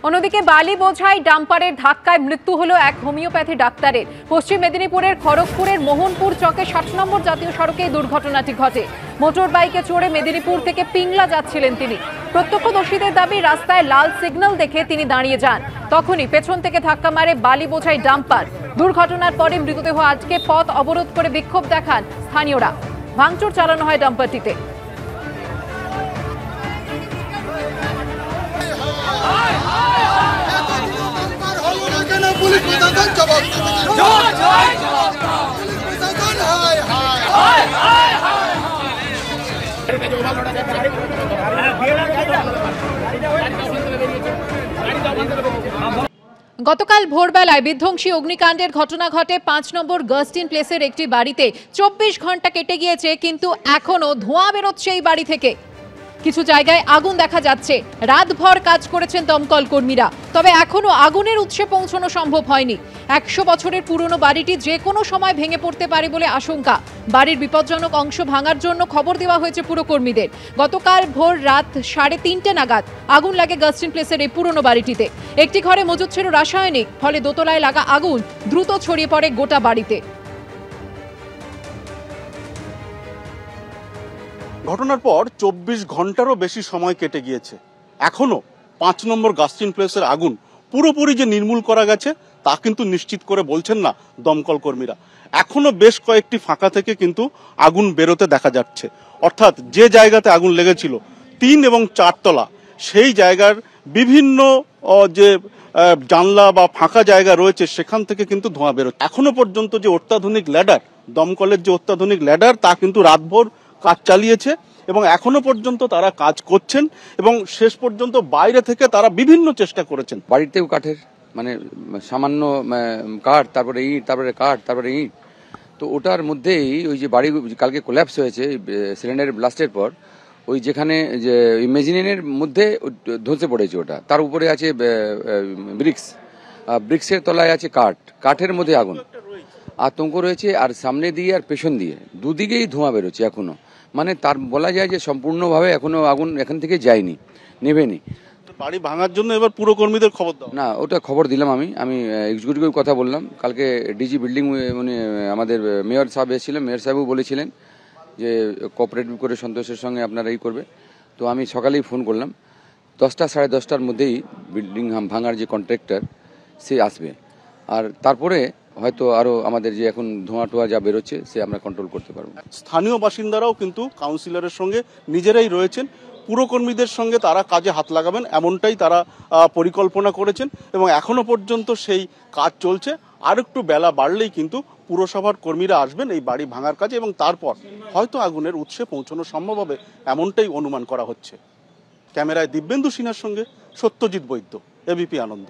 অন্যদিকে বালি বোঝাই ডাম্পারের ধাক্কায় মৃত্যু হলো এক হোমিওপ্যাথি ডাক্তারের। পশ্চিম মেদিনীপুরের খড়গপুরের মোহনপুর চকে ৬০ নম্বর জাতীয় সড়কে এই দুর্ঘটনাটি ঘটে। মোটর বাইকে চড়ে মেদিনীপুর থেকে পিংলা যাচ্ছিলেন তিনি। প্রত্যক্ষদর্শীদের দাবি, রাস্তায় লাল সিগন্যাল দেখে তিনি দাঁড়িয়ে যান, তখনই পেছন থেকে ধাক্কা মারে বালি বোঝাই ডাম্পার। দুর্ঘটনার পরে মৃতদেহ আজকে পথ অবরোধ করে বিক্ষোভ দেখান স্থানীয়রা। ভাঙচুর চালানো হয় ডাম্পারটিতে। গতকাল ভোরবেলায় বিধ্বংসী অগ্নিকাণ্ডের ঘটনা ঘটে ৫ নম্বর গাস্টিন প্লেসের একটি বাড়িতে। ২৪ ঘন্টা কেটে গিয়েছে, কিন্তু এখনো ধোঁয়া বেরোচ্ছে এই বাড়ি থেকে। কিছু জায়গায় আগুন দেখা যাচ্ছে। রাতভর কাজ করেছেন দমকল কর্মীরা, তবে এখনো আগুনের উৎসে পৌঁছানো সম্ভব হয়নি। ১০০ বছরের পুরনো বাড়িটি যে কোনো সময় ভেঙে পড়তে পারে বলে আশঙ্কা। বাড়ির বিপজ্জনক অংশ ভাঙার জন্য খবর দেওয়া হয়েছে পুরকর্মীদের। গতকাল ভোর রাত ৩:৩০ নাগাদ আগুন লাগে গাস্টিন প্লেসের এই পুরনো বাড়িটিতে। একটি ঘরে মজুদ ছিল রাসায়নিক, ফলে দোতলায় লাগা আগুন দ্রুত ছড়িয়ে পড়ে গোটা বাড়িতে। ঘটনার পর ২৪ ঘন্টারও বেশি সময় কেটে গিয়েছে। এখনো ৫ নম্বর গাস্টিন প্লেসের আগুন পুরোপুরি যে নির্মূল করা গেছে তা কিন্তু নিশ্চিত করে বলছেন না দমকল কর্মীরা। এখনো বেশ কয়েকটি ফাঁকা থেকে কিন্তু আগুন বেরোতে দেখা যাচ্ছে। অর্থাৎ যে জায়গাতে আগুন লেগেছিল ৩ এবং ৪ তলা, সেই জায়গার বিভিন্ন যে জানলা বা ফাঁকা জায়গা রয়েছে সেখান থেকে কিন্তু ধোঁয়া বেরোচ্ছে। এখনো পর্যন্ত যে অত্যাধুনিক ল্যাডার, দমকলের যে অত্যাধুনিক ল্যাডার, তা কিন্তু রাতভর কাজ চালিয়েছে এবং এখনো পর্যন্ত তারা কাজ করছেন এবং শেষ পর্যন্ত বাইরে থেকে তারা বিভিন্ন চেষ্টা করেছেন। বাড়িতেও কাঠের মানে সামান্য কাঠ, তারপরে ইট, তারপরে কাঠ, তারপরে ইট, তো ওটার মধ্যেই ওই যে বাড়ি কালকে কোল্যাপস হয়েছে সিলিন্ডারের ব্লাস্টের পর, ওই যেখানে যে মেজিনের মধ্যে ধসে পড়েছে ওটা, তার উপরে আছে ব্রিক্সের তলায় আছে কাঠের মধ্যে আগুন, আতঙ্ক রয়েছে। আর সামনে দিয়ে আর পেছন দিয়ে দুদিকেই ধোঁয়া বেরোচ্ছে এখনো। মানে তার বলা যায় যে সম্পূর্ণভাবে এখনো আগুন এখান থেকে যায়নি, নেভেনি। বাড়ি ভাঙার জন্য এবার পুরো কর্মীদের খবর দাও না, ওটা খবর দিলাম আমি এক্সিকিউটিভের কথা বললাম। কালকে ডিজি বিল্ডিং মানে আমাদের মেয়র সাহেব এসেছিলেন, মেয়র সাহেবও বলেছিলেন যে কোঅপারেটিভ করে সন্তোষের সঙ্গে আপনারা এই করবে। তো আমি সকালেই ফোন করলাম, 10টা সাড়ে 10টার মধ্যেই বিল্ডিং ভাঙার যে কন্ট্রাক্টর সে আসবে। আর তারপরে হয়তো আরো আমাদের যে এখন ধোঁয়া টোয়া যা বেরোচ্ছে সে আমরা কন্ট্রোল করতে পারবো। স্থানীয় বাসিন্দারাও কিন্তু কাউন্সিলরের সঙ্গে নিজেরাই রয়েছেন। পুরকর্মীদের সঙ্গে তারা কাজে হাত লাগাবেন এমনটাই তারা পরিকল্পনা করেছেন এবং এখনো পর্যন্ত সেই কাজ চলছে। আর একটু বেলা বাড়লেই কিন্তু পুরসভার কর্মীরা আসবেন এই বাড়ি ভাঙার কাজে এবং তারপর হয়তো আগুনের উৎসে পৌঁছানো সম্ভব হবে এমনটাই অনুমান করা হচ্ছে। ক্যামেরায় দিব্যেন্দু সিনহার সঙ্গে সত্যজিৎ বৈদ্য, এবিপি আনন্দ।